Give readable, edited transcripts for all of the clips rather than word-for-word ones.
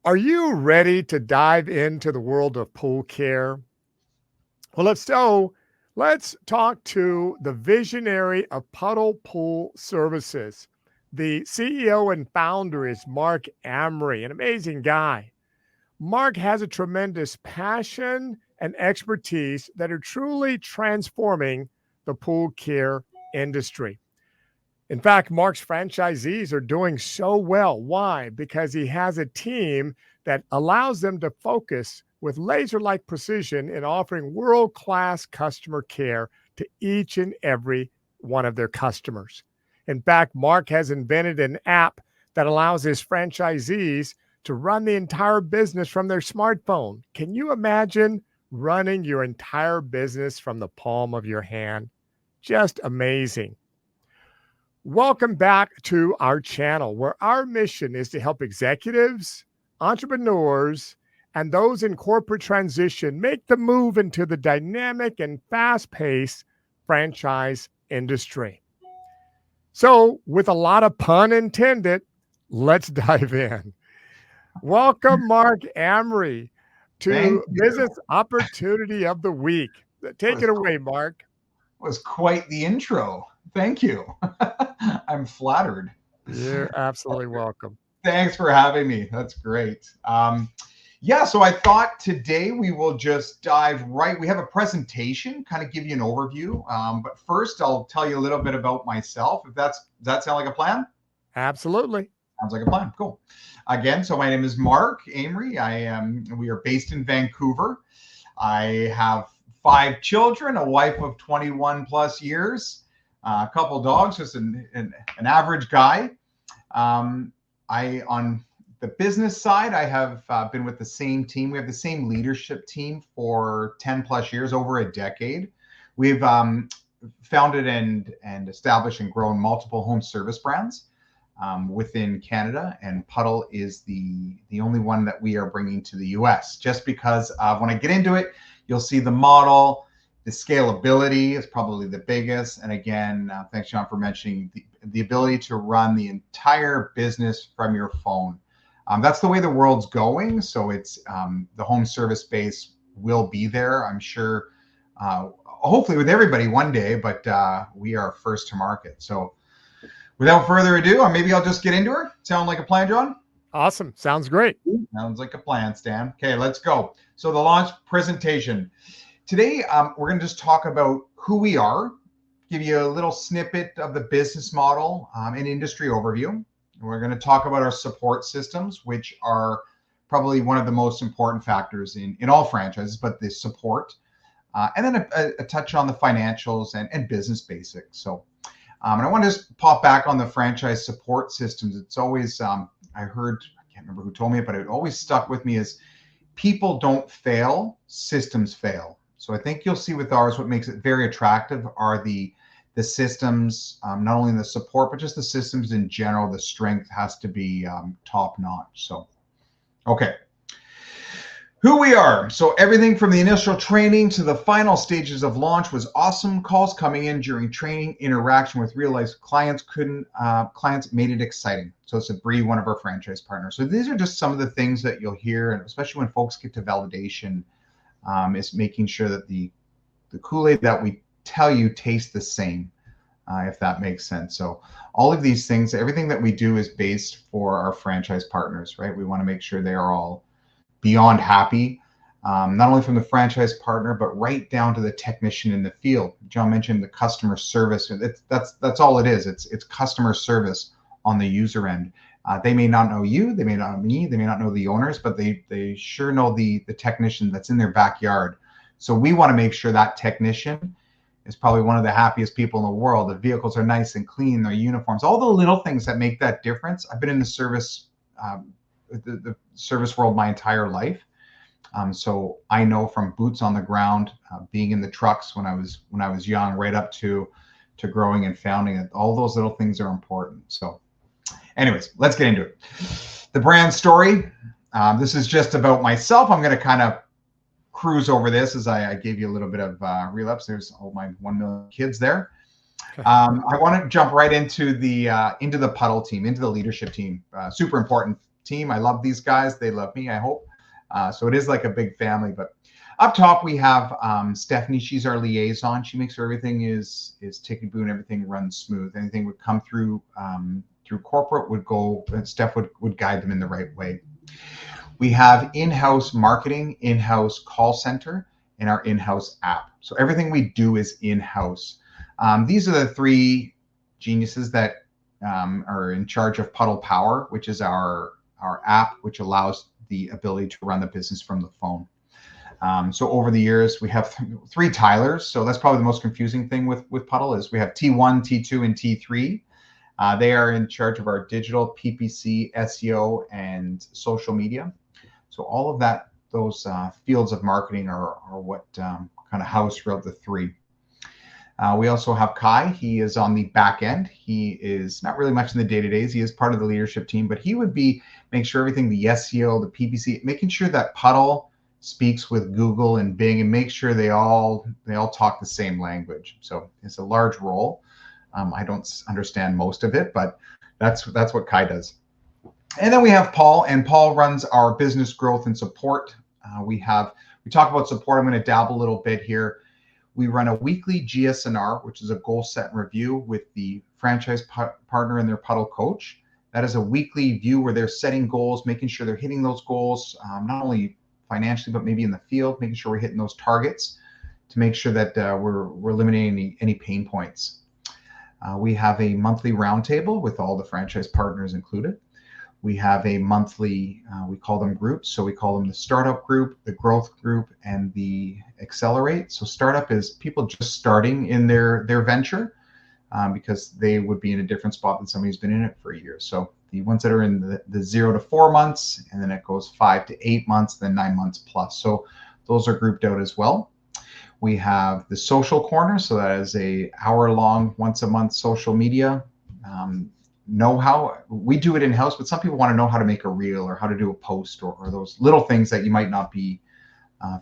Are you ready to dive into the world of pool care? Well, let's talk to the visionary of Puddle Pool Services. The CEO and founder is Mark Amery, an amazing guy. Mark has a tremendous passion and expertise that are truly transforming the pool care industry. In fact, Mark's franchisees are doing so well. Why? Because he has a team that allows them to focus with laser like precision in offering world class customer care to each and every one of their customers. In fact, Mark has invented an app that allows his franchisees to run the entire business from their smartphone. Can you imagine running your entire business from the palm of your hand? Just amazing. Welcome back to our channel, where our mission is to help executives, entrepreneurs, and those in corporate transition make the move into the dynamic and fast paced franchise industry. So, with a lot of pun intended, let's dive in. Welcome, Mark Amery, Thank to you. Business Opportunity of the Week. Take Was it away, Mark. was quite the intro. Thank you. I'm flattered. You're absolutely welcome. Thanks for having me. That's great. Yeah, so I thought today we will just dive right. We have a presentation, kind of give you an overview. But first, I'll tell you a little bit about myself. If does that sound like a plan? Absolutely. Sounds like a plan. Cool. Again, so my name is Mark Amery. We are based in Vancouver. I have 5 children, a wife of 21 plus years, a couple dogs, just an average guy. I on the business side, I have been with the same team. We have the same leadership team for 10 plus years, over a decade. We've founded and established and grown multiple home service brands within Canada, and Puddle is the only one that we are bringing to the US. Just because when I get into it, you'll see the model, the scalability is probably the biggest. And again, thanks, John, for mentioning the ability to run the entire business from your phone. That's the way the world's going. So it's the home service space will be there, I'm sure, hopefully with everybody one day, but we are first to market. So without further ado, maybe I'll just get into her. Sound like a plan, John? Awesome. Sounds great. Sounds like a plan, Stan. Okay, let's go. So the launch presentation. Today, we're going to just talk about who we are, give you a little snippet of the business model and industry overview. We're going to talk about our support systems, which are probably one of the most important factors in all franchises, but the support. And then a touch on the financials and business basics. So, and I want to just pop back on the franchise support systems. It's always, I heard, I can't remember who told me, but it always stuck with me is people don't fail, systems fail. So I think you'll see with ours, what makes it very attractive are the systems, not only the support, but just the systems in general. The strength has to be top notch. So, okay. Who we are. So everything from the initial training to the final stages of launch was awesome. Calls coming in during training, interaction with real life clients clients made it exciting. So it's a Bree, one of our franchise partners. So these are just some of the things that you'll hear, and especially when folks get to validation, is making sure that the Kool-Aid that we tell you tastes the same, if that makes sense. So all of these things, everything that we do is based for our franchise partners, right? We want to make sure they are all beyond happy, not only from the franchise partner, but right down to the technician in the field. John mentioned the customer service. That's all it is. It's customer service on the user end. They may not know you, they may not know me, they may not know the owners, but they sure know the technician that's in their backyard. So we want to make sure that technician is probably one of the happiest people in the world. The vehicles are nice and clean, their uniforms, all the little things that make that difference. I've been in the service service world my entire life. So I know from boots on the ground, being in the trucks when I was young, right up to growing and founding it, all those little things are important. So anyways, let's get into it. The brand story. This is just about myself. I'm going to kind of cruise over this as I gave you a little bit of relapse. There's all my 1 million kids there. I want to jump right into the Puddle team, into the leadership team. Super important team. I love these guys. They love me, I hope. So it is like a big family. But up top, we have Stephanie. She's our liaison. She makes sure everything is tickety-boo and everything runs smooth. Anything would come through through corporate would go, and Steph would guide them in the right way. We have in-house marketing, in-house call center, and our in-house app. So everything we do is in-house. These are the three geniuses that are in charge of Puddle Power, which is our app, which allows the ability to run the business from the phone. So over the years, we have three Tylers. So that's probably the most confusing thing with Puddle is we have T1, T2, and T3. They are in charge of our digital, PPC, SEO, and social media. So all of that, those fields of marketing are what kind of house throughout the three. We also have Kai. He is on the back end. He is not really much in the day-to-days. He is part of the leadership team, but he would make sure everything, the SEO, the PPC, making sure that Puddle speaks with Google and Bing and make sure they all talk the same language. So it's a large role. I don't understand most of it, but that's what Kai does. And then we have Paul, and Paul runs our business growth and support. We talk about support. I'm going to dabble a little bit here. We run a weekly GSNR, which is a goal set and review with the franchise partner and their Puddle coach. That is a weekly view where they're setting goals, making sure they're hitting those goals, not only financially, but maybe in the field, making sure we're hitting those targets to make sure that we're eliminating any pain points. We have a monthly roundtable with all the franchise partners included. We have a monthly, we call them groups. So we call them the startup group, the growth group, and the accelerate. So startup is people just starting in their venture because they would be in a different spot than somebody who's been in it for a year. So the ones that are in the 0 to 4 months, and then it goes 5 to 8 months, then 9 months plus. So those are grouped out as well. We have the social corner. So that is a hour-long, once-a-month social media know-how. We do it in-house, but some people want to know how to make a reel or how to do a post or those little things that you might not be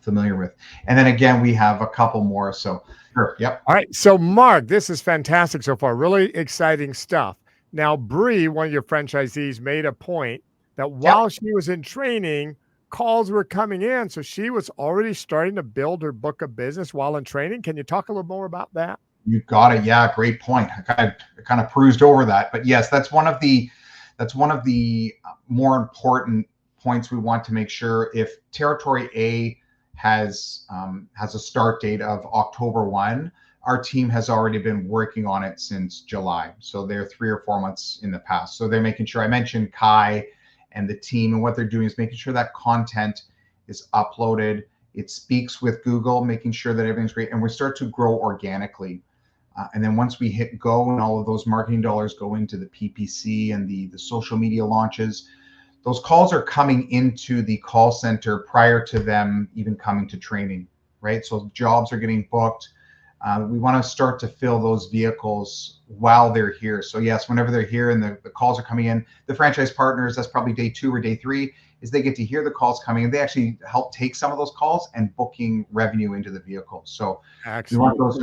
familiar with. And then again, we have a couple more. So sure. Yep. All right. So Mark, this is fantastic so far. Really exciting stuff. Now, Bree, one of your franchisees, made a point that while she was in training, calls were coming in. So she was already starting to build her book of business while in training. Can you talk a little more about that? You got it. Yeah, great point. I kind of perused over that, but yes, that's one of the more important points we want to make sure. If Territory A has a start date of October 1, our team has already been working on it since July. So they're 3 or 4 months in the past. So they're making sure. I mentioned Kai and the team, and what they're doing is making sure that content is uploaded. It speaks with Google, making sure that everything's great, and we start to grow organically. And then once we hit go and all of those marketing dollars go into the PPC and the social media launches, those calls are coming into the call center prior to them even coming to training, right? So jobs are getting booked. We want to start to fill those vehicles while they're here. So yes, whenever they're here and the calls are coming in, the franchise partners, that's probably day 2 or day 3, is they get to hear the calls coming and they actually help take some of those calls and booking revenue into the vehicle. So we want those,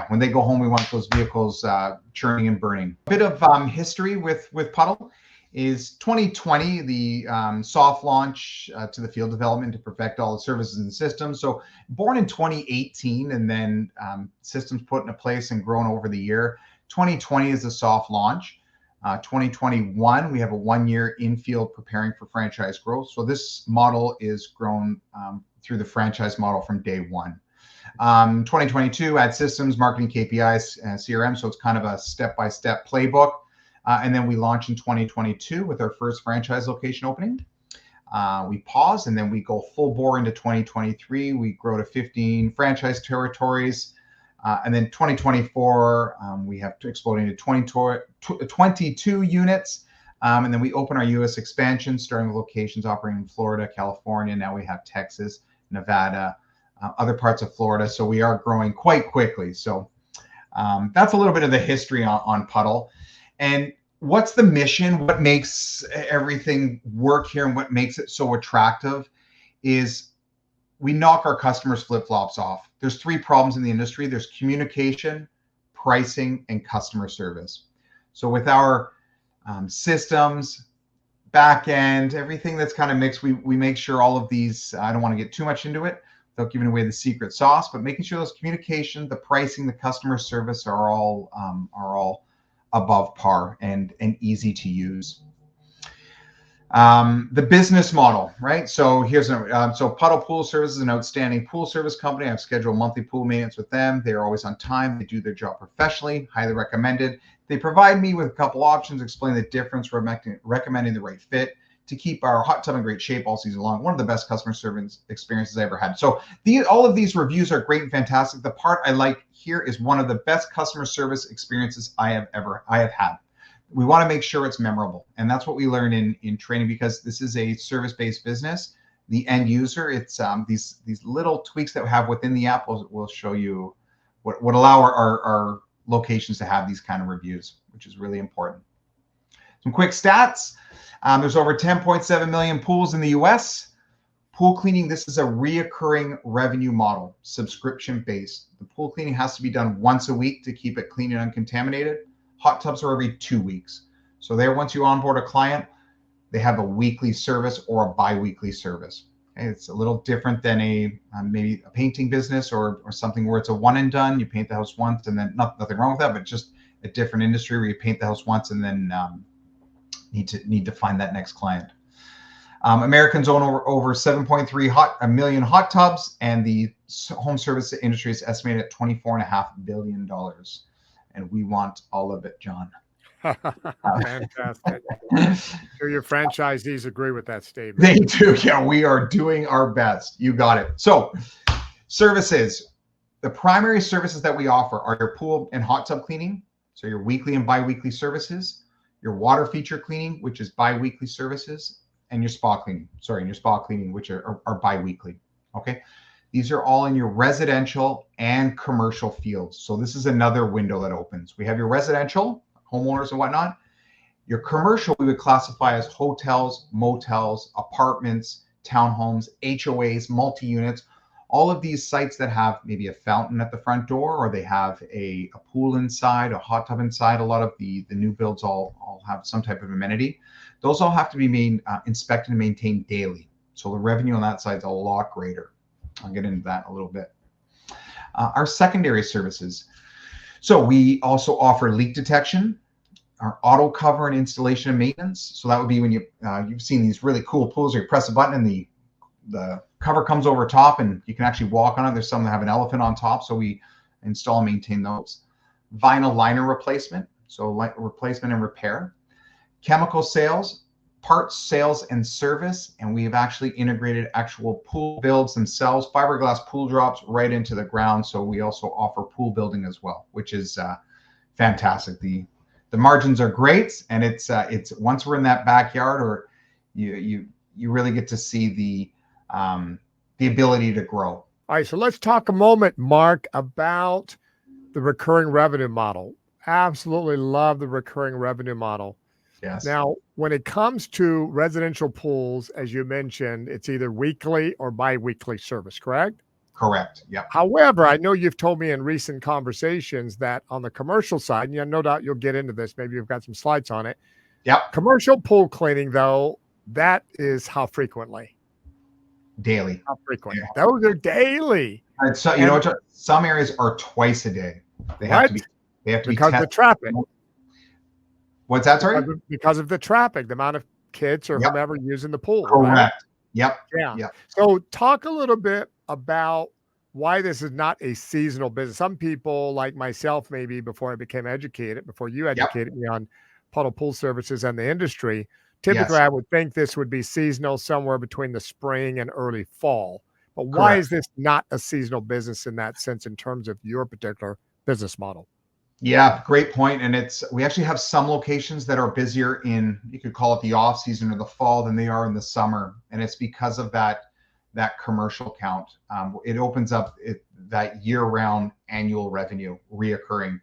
when they go home, we want those vehicles churning and burning. A bit of history with Puddle is 2020, the soft launch to the field development to perfect all the services and systems. So born in 2018 and then systems put into place and grown over the year. 2020 is the soft launch. 2021, we have a 1-year in-field preparing for franchise growth. So this model is grown through the franchise model from day 1. 2022, add systems, marketing KPIs, and CRM. So it's kind of a step-by-step playbook. And then we launch in 2022 with our first franchise location opening. We pause and then we go full bore into 2023. We grow to 15 franchise territories. And then 2024, we have to explode into 22 units. And then we open our U.S. expansion, starting with locations operating in Florida, California. Now we have Texas, Nevada, other parts of Florida. So we are growing quite quickly. So that's a little bit of the history on Puddle. And what's the mission? What makes everything work here and what makes it so attractive is we knock our customers' flip-flops off. There's 3 problems in the industry. There's communication, pricing, and customer service. So with our systems, back end, everything that's kind of mixed. We make sure all of these, I don't want to get too much into it without giving away the secret sauce, but making sure those communication, the pricing, the customer service are all above par and easy to use. The business model, right? So here's so Puddle Pool Services is an outstanding pool service company. I've scheduled monthly pool maintenance with them. They're always on time. They do their job professionally, highly recommended. They provide me with a couple options, explain the difference, recommending the right fit to keep our hot tub in great shape all season long. One of the best customer service experiences I ever had. So all of these reviews are great and fantastic. The part I like here is one of the best customer service experiences I have had. We want to make sure it's memorable. And that's what we learn in training, because this is a service-based business. The end user, it's these little tweaks that we have within the app will show you what allow our locations to have these kind of reviews, which is really important. Some quick stats. There's over 10.7 million pools in the US. Pool cleaning, this is a reoccurring revenue model, subscription-based. The pool cleaning has to be done once a week to keep it clean and uncontaminated. Hot tubs are every 2 weeks. So there, once you onboard a client, they have a weekly service or a bi-weekly service. Okay? It's a little different than maybe a painting business or something where it's a one and done. You paint the house once and then nothing wrong with that, but just a different industry where you paint the house once and then need to find that next client. Americans own over 7.3 million hot tubs, and the home service industry is estimated at $24.5 billion. And we want all of it, John. Fantastic. Sure your franchisees agree with that statement. They do. Yeah, we are doing our best. You got it. So services, the primary services that we offer are your pool and hot tub cleaning. So your weekly and bi-weekly services, your water feature cleaning, which is bi-weekly services, and your spa cleaning, which are bi-weekly. Okay. These are all in your residential and commercial fields. So this is another window that opens. We have your residential, homeowners and whatnot. Your commercial, we would classify as hotels, motels, apartments, townhomes, HOAs, multi-units, all of these sites that have maybe a fountain at the front door, or they have a pool inside, a hot tub inside. A lot of the new builds all have some type of amenity. Those all have to be inspected and maintained daily. So the revenue on that side is a lot greater. I'll get into that in a little bit. Our secondary services. So we also offer leak detection, our auto cover and installation and maintenance. So that would be when you've seen these really cool pools where you press a button and the cover comes over top and you can actually walk on it. There's some that have an elephant on top, so we install and maintain those. Vinyl liner replacement, so replacement and repair. Chemical sales, parts sales and service, and we have actually integrated actual pool builds themselves, fiberglass pool drops right into the ground. So we also offer pool building as well, which is fantastic. The margins are great, and it's once we're in that backyard, or you really get to see the ability to grow. All right, so let's talk a moment, Mark, about the recurring revenue model. Absolutely love the recurring revenue model. Yes. Now, when it comes to residential pools, as you mentioned, it's either weekly or bi-weekly service, correct? Correct. Yep. However, I know you've told me in recent conversations that on the commercial side, and no doubt you'll get into this, maybe you've got some slides on it. Yep. Commercial pool cleaning, though, that is how frequently? Daily. How frequent? Yeah. Those are daily. So you know what? Some areas are twice a day. They have to be. They have to because of the traffic. What's that? Sorry. Because of the traffic, the amount of kids or whomever using the pool. Correct. Right? Yep. Yeah. Yep. So talk a little bit about why this is not a seasonal business. Some people like myself, maybe before I became educated, before you educated me on Puddle Pool Services and the industry, typically I would think this would be seasonal somewhere between the spring and early fall. But why is this not a seasonal business in that sense in terms of your particular business model? Yeah, great point. And we actually have some locations that are busier in, you could call it the off season or the fall, than they are in the summer. And it's because of that commercial count. It opens up that year-round annual revenue reoccurring.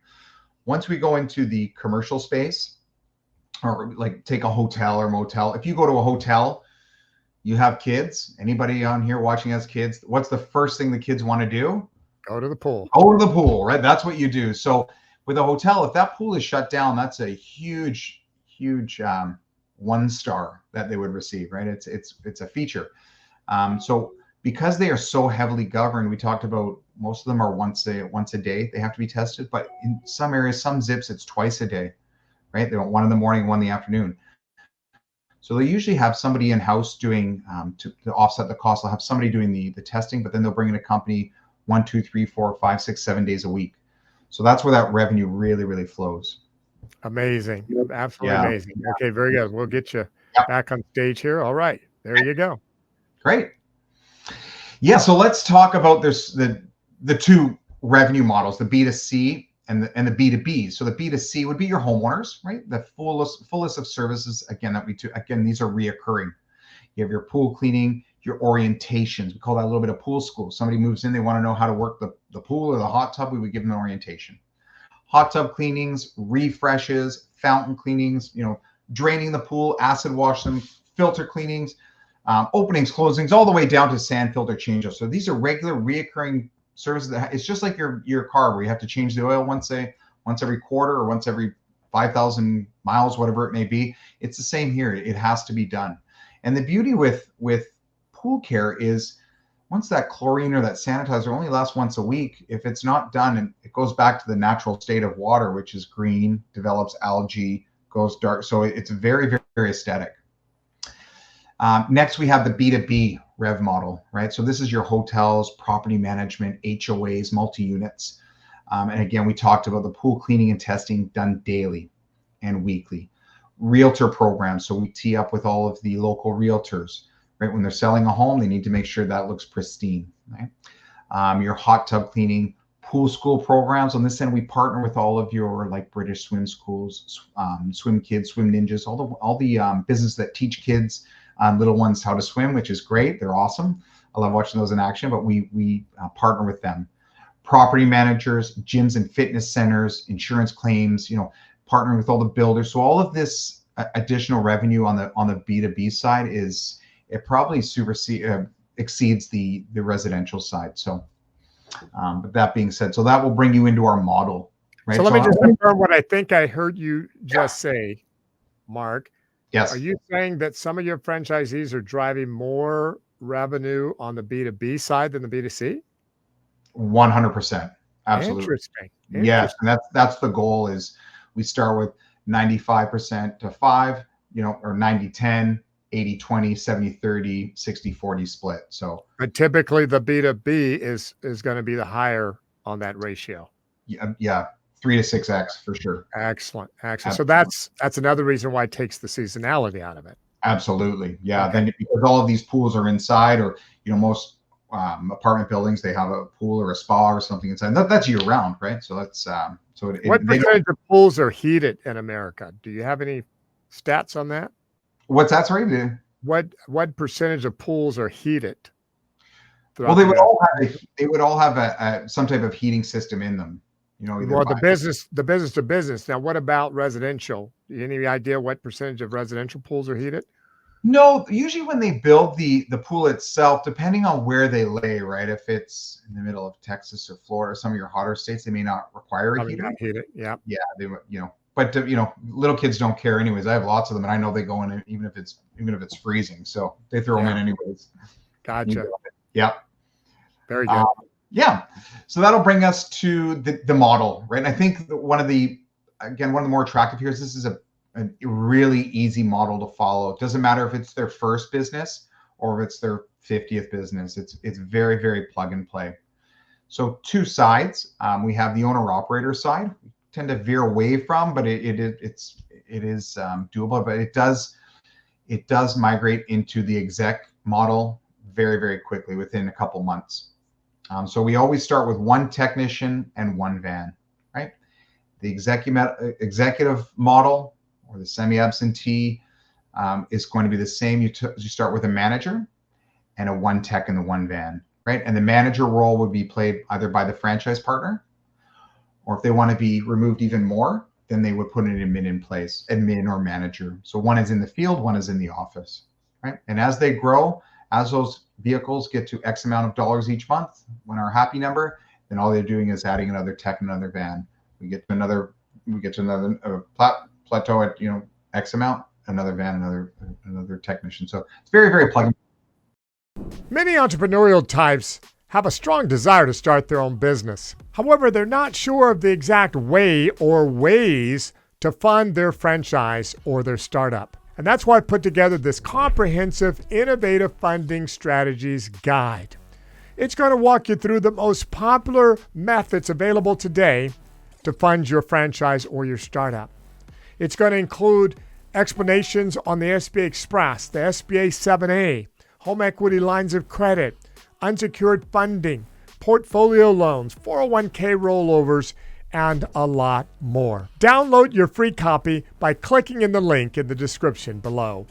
Once we go into the commercial space, or like take a hotel or motel, if you go to a hotel, you have kids. Anybody on here watching has kids? What's the first thing the kids want to do? Go to the pool. Go to the pool, right? That's what you do. So with a hotel, if that pool is shut down, that's a huge one star that they would receive, right? It's a feature. So because they are so heavily governed, we talked about most of them are once a day they have to be tested, but in some areas, some zips, it's twice a day, right? They want one in the morning, one in the afternoon. So they usually have somebody in-house doing, to offset the cost, they'll have somebody doing the testing, but then they'll bring in a company 1, 2, 3, 4, 5, 6, 7 days a week. So that's where that revenue really, really flows. Amazing. Absolutely Yeah. amazing. Okay, very good. We'll get you Yep. back on stage here. All right. There you go. Great. Yeah. So let's talk about this, the two revenue models, the B2C and the B2B. So the B2C would be your homeowners, right? The fullest of services, again, these are reoccurring. You have your pool cleaning, your orientations. We call that a little bit of pool school. Somebody moves in, they want to know how to work the pool or the hot tub, we would give them an orientation. Hot tub cleanings, refreshes, fountain cleanings, draining the pool, acid wash them, filter cleanings, openings, closings, all the way down to sand filter changes. So these are regular reoccurring services. It's just like your car where you have to change the oil once every quarter or once every 5,000 miles, whatever it may be. It's the same here. It has to be done. And the beauty with pool care is once that chlorine or that sanitizer only lasts once a week, if it's not done, and it goes back to the natural state of water, which is green, develops algae, goes dark. So it's very, very, very aesthetic. Next, we have the B2B rev model, right? So this is your hotels, property management, HOAs, multi-units. And again, we talked about the pool cleaning and testing done daily and weekly. Realtor programs. So we tee up with all of the local realtors, right? When they're selling a home, they need to make sure that looks pristine, right? Your hot tub cleaning, pool school programs. On this end, we partner with all of your like British swim schools, swim kids, swim ninjas, all the businesses that teach kids, little ones how to swim, which is great. They're awesome. I love watching those in action, but we partner with them. Property managers, gyms and fitness centers, insurance claims, partnering with all the builders. So all of this additional revenue on the B2B side it probably exceeds the residential side. So, but that being said, so that will bring you into our model, right? So let me just confirm what I think I heard you just say, Mark. Yes. Are you saying that some of your franchisees are driving more revenue on the B2B side than the B2C? 100%. Absolutely. Interesting. Yes, and that's the goal. Is we start with 95% to 5, or 90-10, 80-20, 70-30, 60-40 split. So, but typically the B2B is going to be the higher on that ratio. Yeah, 3 to 6x for sure. Excellent. So that's another reason why it takes the seasonality out of it. Absolutely. Yeah. Okay. Then because all of these pools are inside, or most apartment buildings, they have a pool or a spa or something inside. That's year round, right? So that's what percentage of pools are heated in America? Do you have any stats on that? What's that? Sorry. What percentage of pools are heated? Well, they would all have some type of heating system in them. Well, the business to business. Now, what about residential? Any idea what percentage of residential pools are heated? No, usually when they build the pool itself, depending on where they lay, right? If it's in the middle of Texas or Florida, or some of your hotter states, they may not require a heater. Yeah. Yeah, but little kids don't care anyways. I have lots of them, and I know they go in even if it's freezing, so they throw them in anyways. Gotcha. Yeah. Very good. Yeah. So that'll bring us to the model, right? And I think one of the more attractive here is this is a really easy model to follow. It doesn't matter if it's their first business or if it's their 50th business. It's very, very plug and play. So two sides. We have the owner operator side. We tend to veer away from, but it is doable. But it does migrate into the exec model very, very quickly within a couple months. So we always start with one technician and one van, right? The executive model or the semi-absentee is going to be the same. You start with a manager and a one tech and the one van, right? And the manager role would be played either by the franchise partner, or if they want to be removed even more, then they would put an admin in place, admin or manager. So one is in the field, one is in the office, right? And as they grow, as those vehicles get to X amount of dollars each month, when our happy number, then all they're doing is adding another tech, another van. We get to another plateau at X amount, another van, another technician. So it's very, very plug and Many entrepreneurial types have a strong desire to start their own business. However, they're not sure of the exact way or ways to fund their franchise or their startup. And that's why I put together this comprehensive, innovative funding strategies guide. It's going to walk you through the most popular methods available today to fund your franchise or your startup. It's going to include explanations on the SBA Express, the SBA 7A, home equity lines of credit, unsecured funding, portfolio loans, 401k rollovers, and a lot more. Download your free copy by clicking in the link in the description below.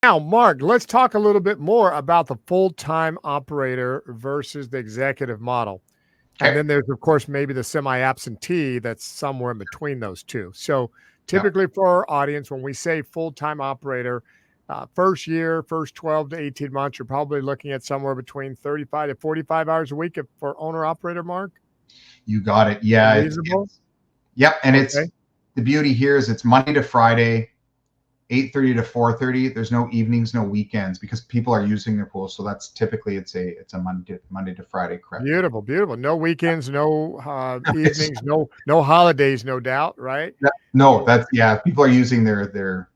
Now, Mark, let's talk a little bit more about the full-time operator versus the executive model. Okay. And then there's, of course, maybe the semi-absentee that's somewhere in between those two. So typically for our audience, when we say full-time operator, first year, first 12 to 18 months, you're probably looking at somewhere between 35 to 45 hours a week for owner-operator, Mark? You got it. Yeah. Reasonable? Yep. And Okay. it's the beauty here is it's Monday to Friday, 8:30 to 4:30. There's no evenings, no weekends because people are using their pool. So that's typically it's a Monday to Friday, correct? Beautiful, beautiful. No weekends, no evenings, no holidays, no doubt, right? No, that's people are using their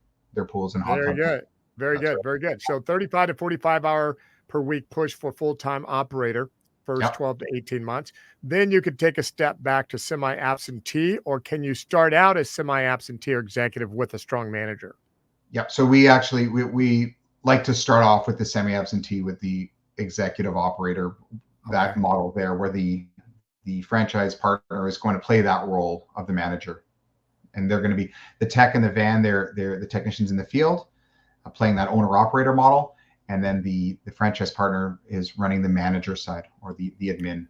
pools and hot Very tubs. good. Very good. Very good. So 35 to 45 hour per week push for full-time operator, first 12 to 18 months. Then you could take a step back to semi-absentee, or can you start out as semi-absentee or executive with a strong manager? Yep. So we actually we like to start off with the semi-absentee with the executive operator, that model there where the franchise partner is going to play that role of the manager. And they're going to be the tech in the van, they're the technicians in the field playing that owner operator model. And then the franchise partner is running the manager side or the admin.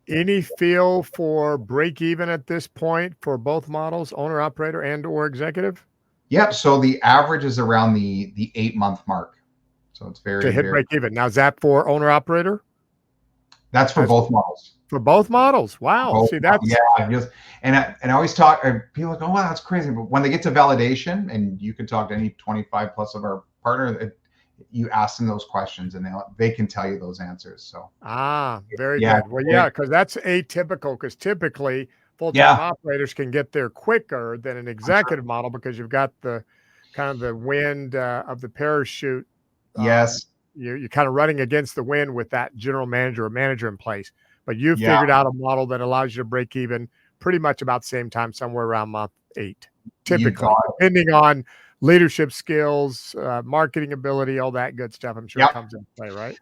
Any feel for break even at this point for both models, owner operator and or executive? Yep. So the average is around the 8-month mark. So it's very to hit break even. Now, is that for owner operator? That's for both models. For both models. Wow. Both, see, that's and I always talk. People are like, oh, wow, that's crazy. But when they get to validation, and you can talk to any 25 plus of our partner, you ask them those questions, and they can tell you those answers. So very good. Well, because that's atypical. Because typically full-time operators can get there quicker than an executive model because you've got the kind of the wind of the parachute. Yes. You're kind of running against the wind with that general manager or manager in place. But you've figured out a model that allows you to break even pretty much about the same time, somewhere around month 8, typically, depending on leadership skills, marketing ability, all that good stuff. I'm sure comes into play, right?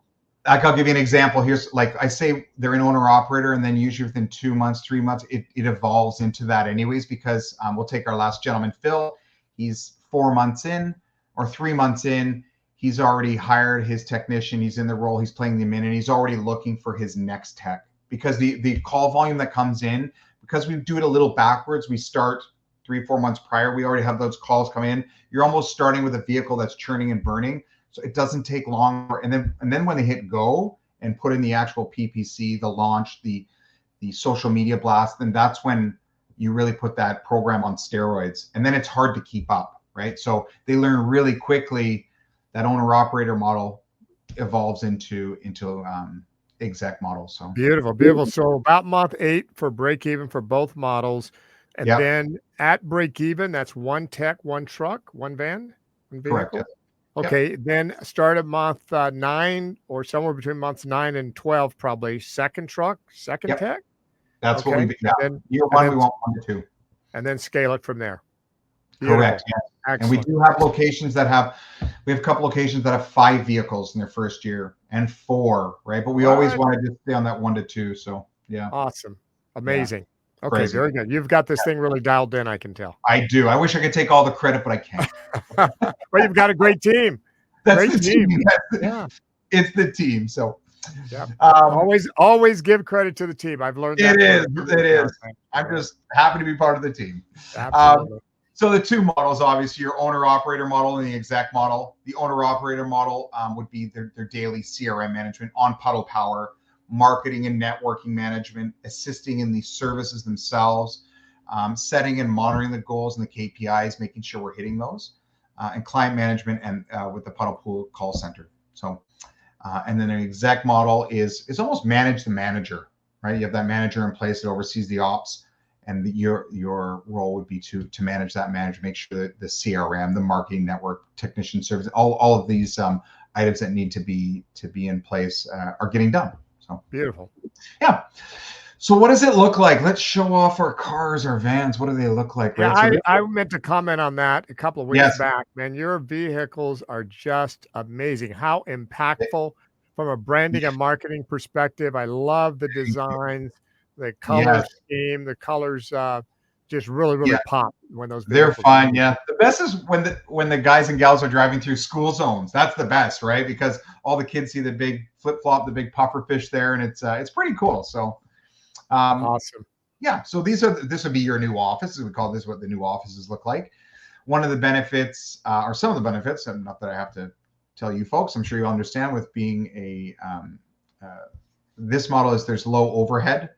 I'll give you an example. Here's like I say they're an owner operator, and then usually within 2 months, 3 months, it evolves into that anyways, because we'll take our last gentleman, Phil. He's 4 months in or 3 months in. He's already hired his technician. He's in the role. He's playing the admin, and he's already looking for his next tech because the call volume that comes in, because we do it a little backwards, we start 3-4 months prior. We already have those calls come in. You're almost starting with a vehicle that's churning and burning. So it doesn't take long. And then when they hit go and put in the actual PPC, the launch, the social media blast, then that's when you really put that program on steroids. And then it's hard to keep up, right? So they learn really quickly. That owner operator model evolves into exec model. So beautiful. So about month 8 for break even for both models. And then at break even, that's one tech, one truck, one van, one vehicle. Correct. Okay. Then start at month 9 or somewhere between months 9 and 12, probably second truck, second tech. That's what we do. Year 1, we want 1 to 2. And then scale it from there. Correct. And we do have locations that we have a couple locations that have 5 vehicles in their first year and 4, right? But we always want to just stay on that 1 to 2. So awesome. Amazing. Yeah. Okay, Crazy. very good. You've got this thing really dialed in, I can tell. I do. I wish I could take all the credit, but I can't. Well, you've got a great team. That's the team. It's the team. So always give credit to the team. I've learned that. It is. I'm just happy to be part of the team. Absolutely. So the 2 models, obviously, your owner-operator model and the exec model. The owner-operator model would be their daily CRM management on Puddle Power, marketing and networking management, assisting in the services themselves, setting and monitoring the goals and the KPIs, making sure we're hitting those. and client management, and with the Puddle Pool call center. So, and then an exec model is almost manage the manager, right? You have that manager in place that oversees the ops, and your role would be to manage that manager, make sure that the CRM, the marketing network, technician service, all of these items that need to be in place are getting done. So beautiful. Yeah. So what does it look like? Let's show off our cars, our vans. What do they look like? Yeah, Right. So I meant to comment on that a couple of weeks yes, back. Man, your vehicles are just amazing. How impactful from a branding and marketing perspective. I love the designs, the color yes, scheme, the colors just really, yeah. really pop when those They're vehicles fine. move. Yeah. The best is when the guys and gals are driving through school zones. That's the best, right? Because all the kids see the big flip flop, the big puffer fish there, and it's pretty cool. So Awesome. yeah. So this would be your new office. We call this what the new offices look like. One of the benefits, or some of the benefits, and not that I have to tell you folks, I'm sure you understand with being a this model is there's low overhead,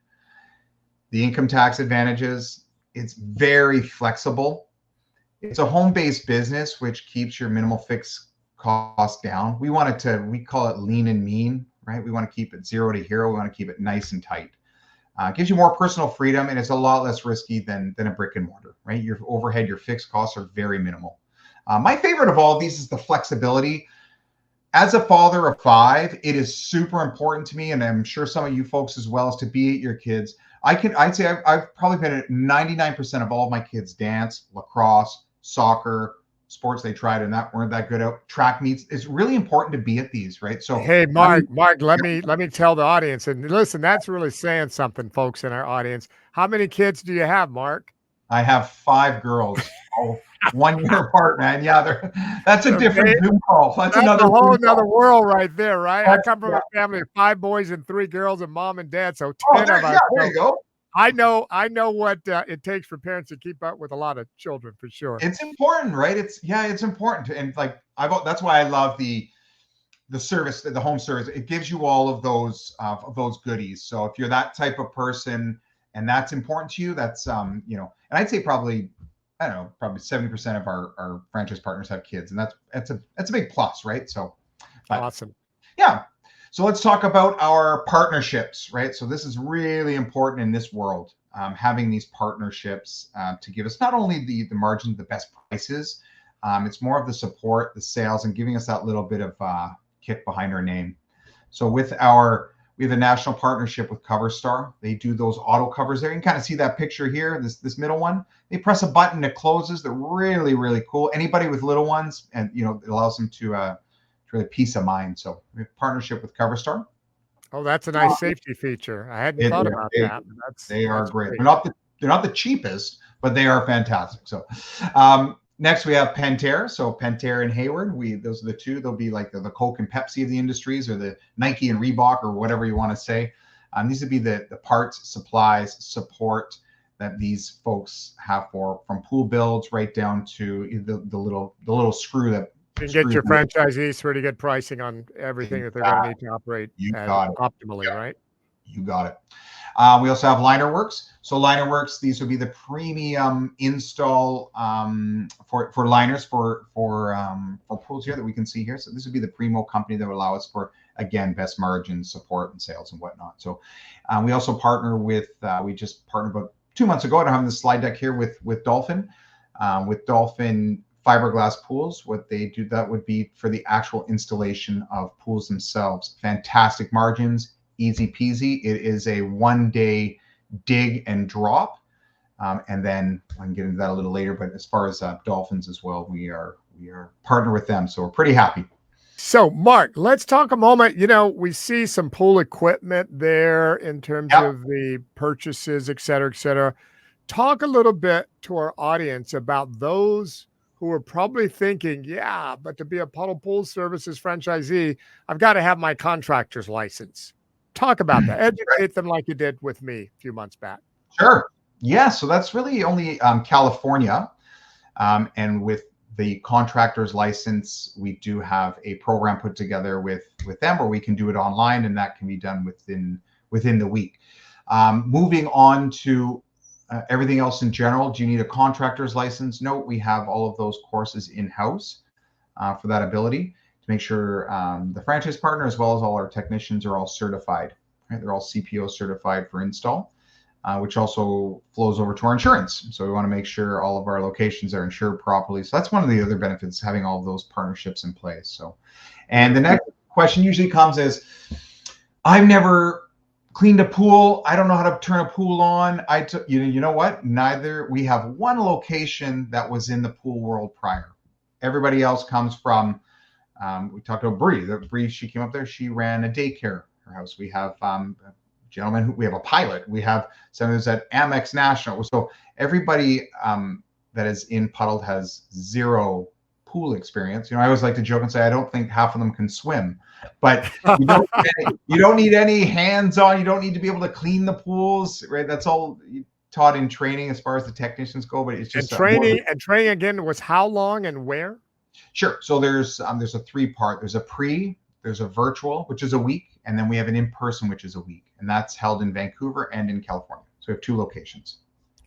the income tax advantages. It's very flexible. It's a home-based business, which keeps your minimal fixed cost down. We call it lean and mean, right? We want to keep it 0 to hero. We want to keep it nice and tight. It gives you more personal freedom, and it's a lot less risky than a brick and mortar, right? Your overhead, your fixed costs are very minimal. My favorite of all of these is the flexibility. As a father of 5, it is super important to me, and I'm sure some of you folks as well, is to be at your kids. I'd say I've probably been at 99% of all of my kids' dance, lacrosse, soccer, sports they tried and that weren't that good at, track meets. It's really important to be at these, right? So Hey, I mean, Mark, let me tell the audience, and listen, that's really saying something, folks in our audience. How many kids do you have, Mark? I have 5 girls, all 1 year apart, man. Yeah, that's a different Okay, Zoom call. That's that's another a whole Zoom nother call. world right there, right? I come from Yeah. a family of 5 boys and 3 girls and mom and dad, so Oh, 10 of us. there So you go. I know what it takes for parents to keep up with a lot of children for sure. It's important, right? It's important to, and like that's why I love the service, the home service. It gives you all of those goodies. So if you're that type of person and that's important to you, that's and I'd say probably, I don't know, probably 70% of our franchise partners have kids, and that's a big plus, right? So, but Awesome. yeah. So let's talk about our partnerships, right? So this is really important in this world, having these partnerships to give us not only the margin, the best prices, it's more of the support, the sales, and giving us that little bit of kick behind our name. So we have a national partnership with CoverStar. They do those auto covers there. You can kind of see that picture here, this middle one. They press a button, it closes. They're really, really cool. Anybody with little ones, and it allows them to really peace of mind. So we have a partnership with CoverStar. Oh, that's a nice safety feature. I hadn't thought about that. They are That's great. great. They're not the cheapest, but they are fantastic. So next we have Pentair. So Pentair and Hayward, those are the two. They'll be like the Coke and Pepsi of the industries, or the Nike and Reebok, or whatever you want to say. These would be the parts, supplies, support that these folks have from pool builds right down to the little screw that You can get your franchisees pretty good pricing on everything that they're going to need to operate optimally, Yeah. right? You got it. We also have LinerWorks. So LinerWorks, these would be the premium install for liners for pools here that we can see here. So this would be the primo company that would allow us for, again, best margins, support, and sales and whatnot. So we also partner with, we just partnered about 2 months ago. I don't have the slide deck here with Dolphin. With Dolphin fiberglass pools, what they do, that would be for the actual installation of pools themselves. Fantastic margins, easy peasy. It is a 1-day dig and drop, and then I can get into that a little later. But as far as Dolphins as well, we are partner with them, so we're pretty happy. So, Mark, let's talk a moment. We see some pool equipment there in terms of the purchases, et cetera, et cetera. Talk a little bit to our audience about those who are probably thinking, yeah, but to be a Puddle Pool Services franchisee, I've got to have my contractor's license. Talk about that. Educate them like you did with me a few months back. Sure. Yeah. So that's really only California. And with the contractor's license, we do have a program put together with them where we can do it online, and that can be done within the week. Moving on to everything else in general. Do you need a contractor's license? No, we have all of those courses in-house for that ability to make sure the franchise partner as well as all our technicians are all certified. Right? They're all CPO certified for install, which also flows over to our insurance. So we want to make sure all of our locations are insured properly. So that's one of the other benefits, having all of those partnerships in place. So, and the next question usually comes is, I've never cleaned a pool. I don't know how to turn a pool on. You know what? Neither. We have one location that was in the pool world prior. Everybody else comes from. We talked about Bree. Bree, she came up there. She ran a daycare. Her house. We have gentlemen. We have a pilot. We have someone who's at Amex National. So everybody that is in Puddle has zero pool experience. You know, I always like to joke and say I don't think half of them can swim. But you don't need any hands-on. You don't need to be able to clean the pools, right? That's all taught in training as far as the technicians go. But it's just training again was how long and where? Sure. So there's a 3-part. There's a pre, there's a virtual, which is a week, and then we have an in-person, which is a week, and that's held in Vancouver and in California. So we have 2 locations.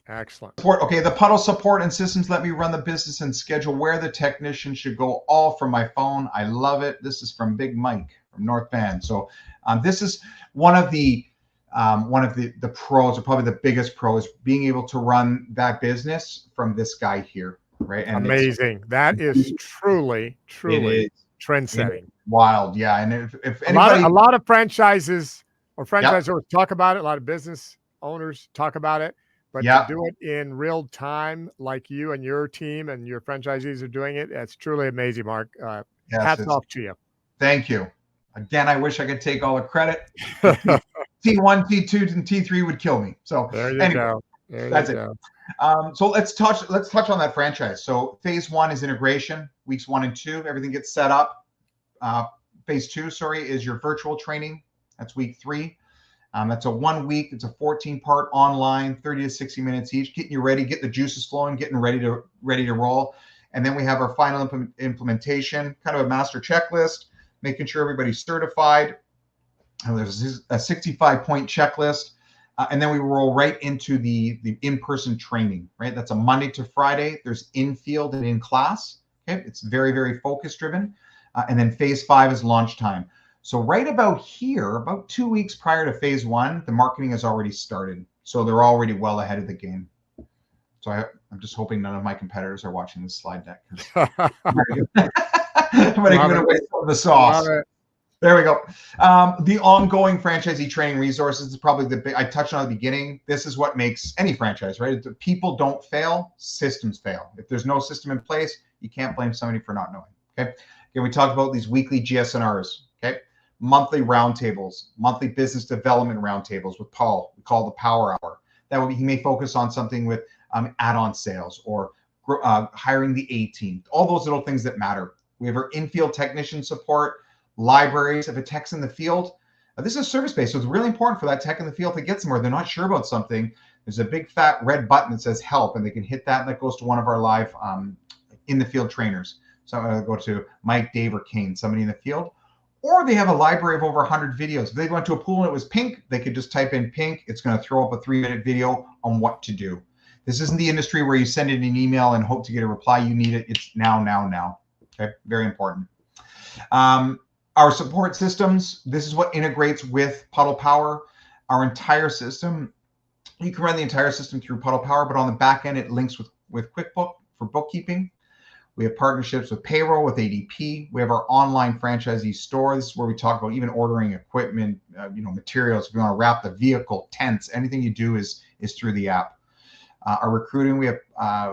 Excellent. Okay, the Puddle support and systems let me run the business and schedule where the technician should go, all from my phone. I love it. This is from Big Mike from North Van. So this is one of the pros, or probably the biggest pro, is being able to run that business from this guy here, right? And amazing. That is truly trend setting. Wild, yeah. And if anybody, a lot of franchises or franchisors talk about it. A lot of business owners talk about it. But to do it in real time, like you and your team and your franchisees are doing it, it's truly amazing, Mark. Hats off to you. Thank you. Again, I wish I could take all the credit. T1, T2, and T3 would kill me. So there you go. That's it. So let's touch on that franchise. So phase 1 is integration. Weeks 1 and 2, everything gets set up. Phase 2, is your virtual training. That's week 3. That's a 1 week. It's a 14-part online, 30 to 60 minutes each, getting you ready, get the juices flowing, getting ready to roll. And then we have our final implementation, kind of a master checklist, making sure everybody's certified. And there's a 65-point checklist. And then we roll right into the in-person training, right? That's a Monday to Friday. There's in-field and in-class. Okay, it's very, very focus-driven. And then phase 5 is launch time. So right about here, about 2 weeks prior to phase 1, the marketing has already started. So they're already well ahead of the game. So I'm just hoping none of my competitors are watching this slide deck. I'm going to give it away some of the sauce. There we go. The ongoing franchisee training resources is probably the big, I touched on at the beginning. This is what makes any franchise, right? If people don't fail, systems fail. If there's no system in place, you can't blame somebody for not knowing. Okay. Again, we talked about these weekly GSNRs. Okay. Monthly roundtables, monthly business development roundtables with Paul. We call the Power Hour. That will be, he may focus on something with add-on sales or hiring the A team. All those little things that matter. We have our in-field technician support, libraries. If a tech's in the field, this is service-based, so it's really important for that tech in the field to get somewhere. They're not sure about something. There's a big fat red button that says help, and they can hit that, and that goes to one of our live in the field trainers. So I'll go to Mike, Dave, or Kane, somebody in the field. Or they have a library of over 100 videos. If they went to a pool and it was pink, they could just type in pink. It's going to throw up a 3-minute video on what to do. This isn't the industry where you send in an email and hope to get a reply. You need it. It's now. Okay, very important. Our support systems, this is what integrates with Puddle Power. Our entire system, you can run the entire system through Puddle Power, but on the back end, it links with QuickBook for bookkeeping. We have partnerships with payroll, with ADP. We have our online franchisee store. This is where we talk about even ordering equipment, materials. If you want to wrap the vehicle, tents, anything you do is through the app. Our recruiting, we have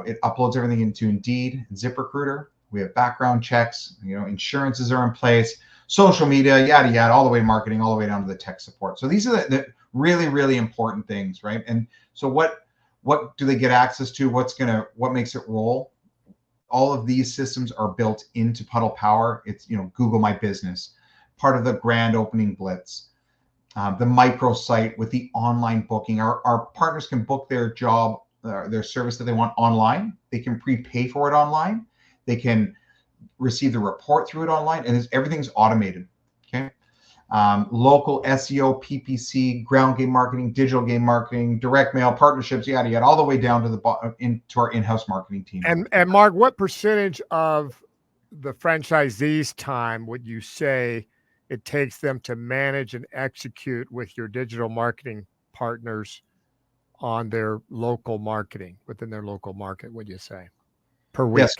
it uploads everything into Indeed, ZipRecruiter. We have background checks. Insurances are in place. Social media, yada yada, all the way to marketing, all the way down to the tech support. So these are the really, really important things, right? And so what do they get access to? What makes it roll? All of these systems are built into Puddle Power. It's, Google My Business, part of the grand opening blitz, the microsite with the online booking. Our partners can book their job, their service that they want online. They can prepay for it online. They can receive the report through it online, and everything's automated. Okay. local SEO, PPC, ground game marketing, digital game marketing, direct mail, partnerships, yada yada, all the way down to into our in-house marketing team. And Mark, what percentage of the franchisees' time would you say it takes them to manage and execute with your digital marketing partners on their local marketing within their local market, would you say, per week? Yes,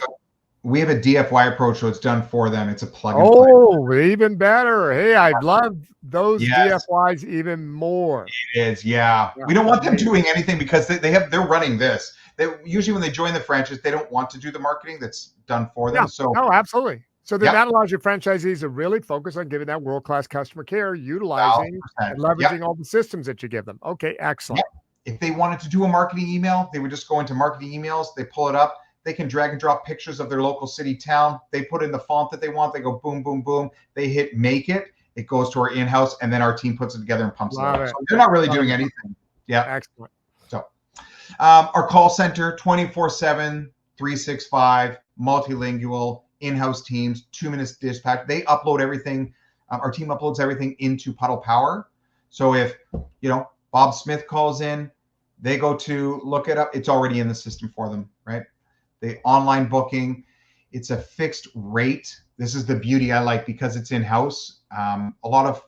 we have a DFY approach, so it's done for them. It's a plug and play. Oh, even better. Hey, I'd love those Yes. DFYs even more. It is, yeah. We don't want them doing anything because they're running this. They usually when they join the franchise, they don't want to do the marketing that's done for them. Yeah, So no, absolutely. So then Yep. that allows your franchisees to really focus on giving that world-class customer care, utilizing 1,000%. and leveraging all the systems that you give them. Okay, excellent. If they wanted to do a marketing email, they would just go into marketing emails, they pull it up, they can drag and drop pictures of their local city, town, they put in the font that they want, they go boom, boom, boom, they hit make it goes to our in-house, and then our team puts it together and pumps it out. So they're not really doing anything. Yeah. Excellent. So our call center, 24/7, 365, multilingual, in-house teams, 2 minutes dispatch. They upload everything. Our team uploads everything into Puddle Power. So if, Bob Smith calls in, they go to look it up, it's already in the system for them, right? The online booking, it's a fixed rate. This is the beauty I like because it's in-house. A lot of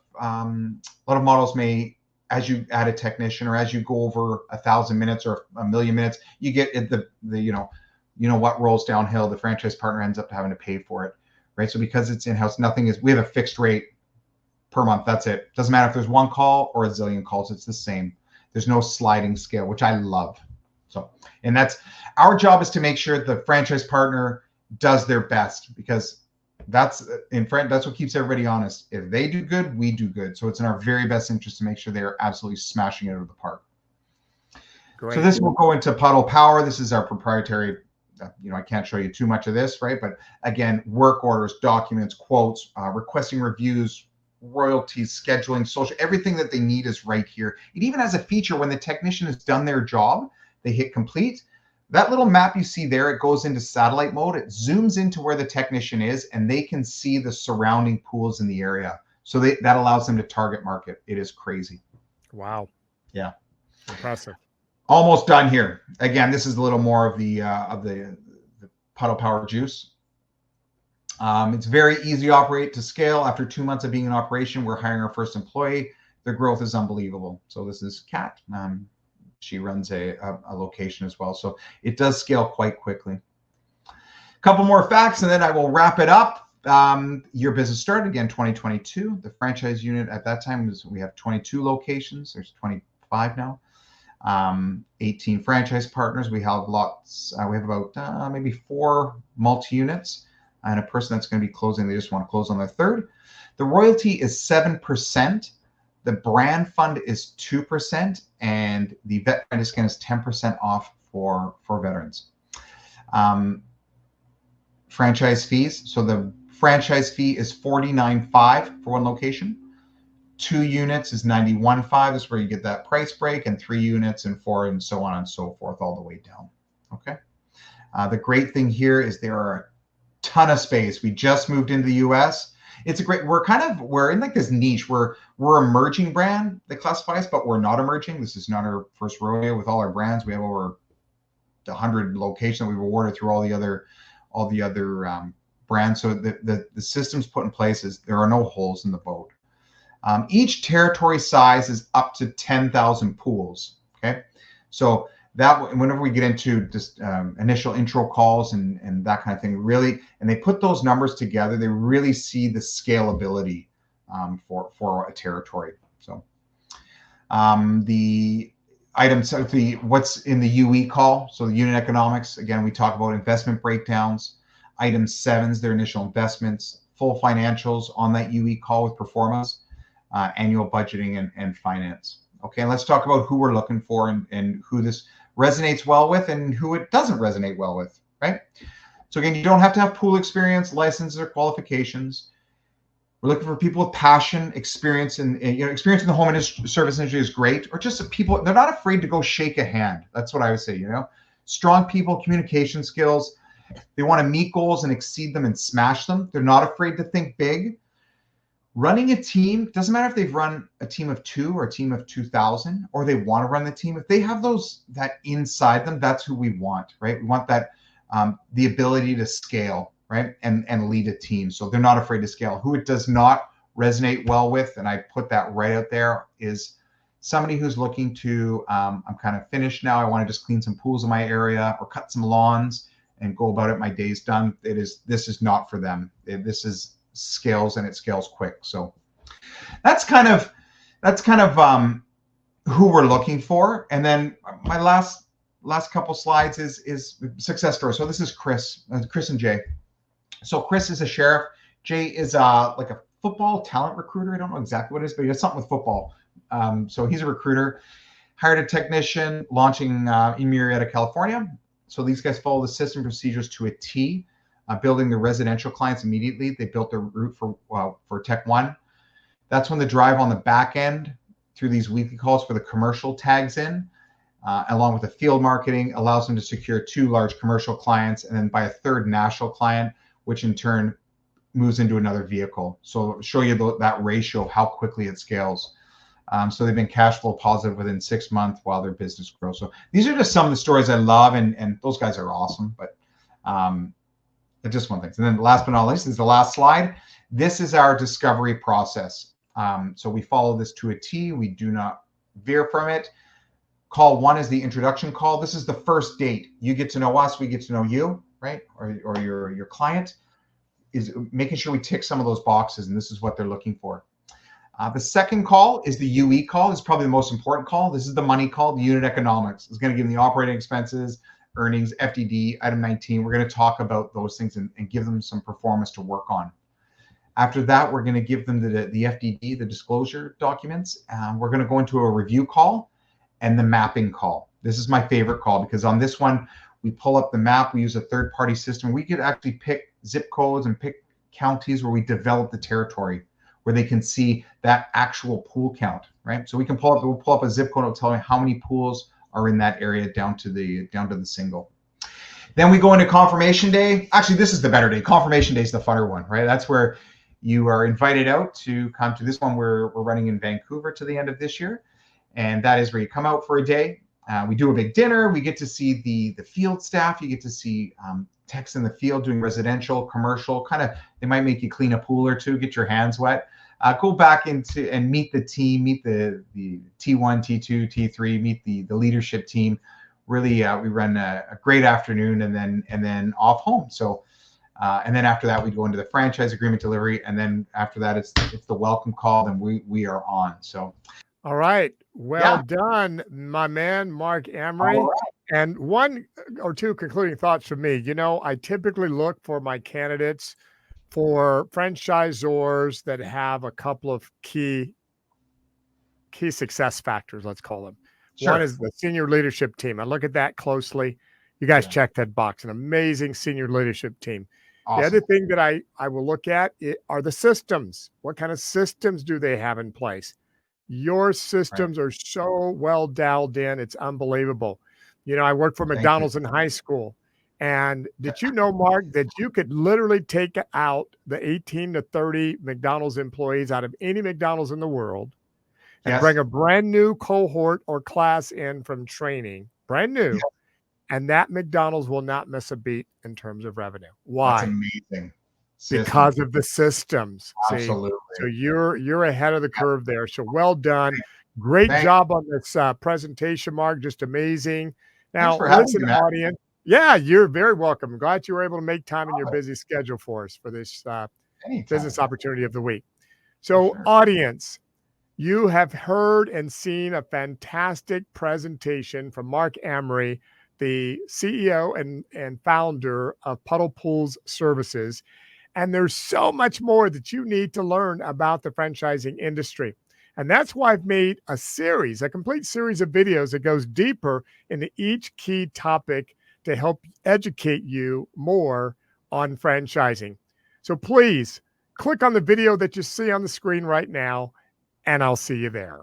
models may, as you add a technician or as you go over 1,000 minutes or 1,000,000 minutes, you get what rolls downhill. The franchise partner ends up having to pay for it, right? So because it's in-house, we have a fixed rate per month. That's it. Doesn't matter if there's one call or a zillion calls. It's the same. There's no sliding scale, which I love. So, and that's our job, is to make sure the franchise partner does their best, because that's what keeps everybody honest. If they do good, we do good. So it's in our very best interest to make sure they're absolutely smashing it out of the park. Great. So this will go into Puddle Power. This is our proprietary, I can't show you too much of this, right? But again, work orders, documents, quotes, requesting reviews, royalties, scheduling, social, everything that they need is right here. It even has a feature when the technician has done their job, they hit complete. That little map you see there, it goes into satellite mode. It zooms into where the technician is, and they can see the surrounding pools in the area. So that allows them to target market. It is crazy. Wow. Yeah. Impressive. Almost done here. Again, this is a little more of the Puddle Power juice. It's very easy to operate, to scale. After 2 months of being in operation, we're hiring our first employee. The growth is unbelievable. So this is Kat. She runs a location as well. So it does scale quite quickly. A couple more facts, and then I will wrap it up. Your business started again 2022. The franchise unit at that time we have 22 locations. There's 25 now. 18 franchise partners. We have lots. We have about maybe 4 multi-units, and a person that's going to be closing. They just want to close on their third. The royalty is 7%. The brand fund is 2%, and the vet discount is 10% off for veterans. Franchise fees. So the franchise fee is $49.5 for one location. 2 units is $91.5. This is where you get that price break, and 3 units and 4, and so on and so forth, all the way down. Okay. The great thing here is there are a ton of space. We just moved into the US. It's a great, we're in like this niche. We're emerging brand, they classify us, but we're not emerging. This is not our first rodeo with all our brands. We have over 100 locations that we've awarded through all the other brands. So the system's put in place is there are no holes in the boat. Each territory size is up to 10,000 pools. Okay. So that whenever we get into just initial intro calls and that kind of thing, really, and they put those numbers together, they really see the scalability for a territory. So the items, what's in the UE call, so the unit economics, again, we talk about investment breakdowns. Item 7 is their initial investments, full financials on that UE call with performance, annual budgeting and finance. Okay, let's talk about who we're looking for and who this resonates well with and who it doesn't resonate well with, right? So again, you don't have to have pool experience, licenses, or qualifications. We're looking for people with passion, experience, and experience in the home service industry is great, or just people, they're not afraid to go shake a hand. That's what I would say, Strong people, communication skills. They want to meet goals and exceed them and smash them. They're not afraid to think big. Running a team, doesn't matter if they've run a team of 2 or a team of 2,000, or they want to run the team. If they have that inside them, that's who we want, right? We want that, the ability to scale, right? And lead a team. So they're not afraid to scale. Who it does not resonate well with, and I put that right out there, is somebody who's looking to, I'm kind of finished now. I want to just clean some pools in my area or cut some lawns and go about it. My day's done. This is not for them. This is scales, and it scales quick. So that's kind of who we're looking for. And then my last couple slides is success story. So this is Chris and Jay. So Chris is a sheriff. Jay is like a football talent recruiter. I don't know exactly what it is, but he has something with football. So he's a recruiter. Hired a technician, launching in Murrieta, California. So these guys follow the system procedures to a T. Building the residential clients immediately. They built their route for Tech One. That's when the drive on the back end through these weekly calls for the commercial tags in, along with the field marketing, allows them to secure 2 large commercial clients and then by a 3rd national client, which in turn moves into another vehicle. So I'll show you that ratio of how quickly it scales. So they've been cash flow positive within 6 months while their business grows. So these are just some of the stories I love, and those guys are awesome. But just one thing. And then last but not least is the last slide. This is our discovery process. So we follow this to a T. We do not veer from it. Call 1 is the introduction call. This is the first date. You get to know us, we get to know you, right? Or your client, is making sure we tick some of those boxes, and this is what they're looking for. The second call is the UE call. It's probably the most important call. This is the money call, the unit economics. It's going to give them the operating expenses, earnings, FDD, item 19. We're going to talk about those things and give them some performance to work on. After that, we're going to give them the FDD, the disclosure documents. We're going to go into a review call and the mapping call. This is my favorite call because on this one, we pull up the map. We use a third-party system. We could actually pick zip codes and pick counties where we develop the territory, where they can see that actual pool count, right? So we'll pull up a zip code. It'll tell me how many pools are in that area down to the single. Then we go into confirmation day. Actually, this is the better day. Confirmation day is the funner one, right? That's where you are invited out to come to this one. We're running in Vancouver to the end of this year. And that is where you come out for a day. We do a big dinner. We get to see the field staff. You get to see techs in the field doing residential, commercial, they might make you clean a pool or two, get your hands wet. Go back into and meet the team, meet the T1, T2, T3, meet the leadership team. Really, we run a great afternoon and then off home. So, and then after that, we go into the franchise agreement delivery. And then after that, it's the welcome call, and we are on. So. All right. Well done, my man, Mark Amery. Right. And 1 or 2 concluding thoughts from me. I typically look for my candidates for franchisors that have a couple of key success factors, let's call them. Sure. One is the senior leadership team. I look at that closely. You guys check that box. An amazing senior leadership team. Awesome. The other thing that I will look at are the systems. What kind of systems do they have in place? Your systems are so well dialed in. It's unbelievable. I worked for McDonald's in high school. And did you know, Mark, that you could literally take out the 18 to 30 McDonald's employees out of any McDonald's in the world and bring a brand new cohort or class in from training, brand new. Yes. And that McDonald's will not miss a beat in terms of revenue. Why? That's amazing. Because of the systems. Absolutely. See? So you're ahead of the curve there. So well done. Great job on this presentation, Mark. Just amazing. Now, listen, audience. Yeah, you're very welcome. Glad you were able to make time in your busy schedule for us for this business opportunity of the week. So, audience, you have heard and seen a fantastic presentation from Mark Amery, the CEO and founder of Puddle Pool Services. And there's so much more that you need to learn about the franchising industry. And that's why I've made a complete series of videos that goes deeper into each key topic to help educate you more on franchising. So please click on the video that you see on the screen right now, and I'll see you there.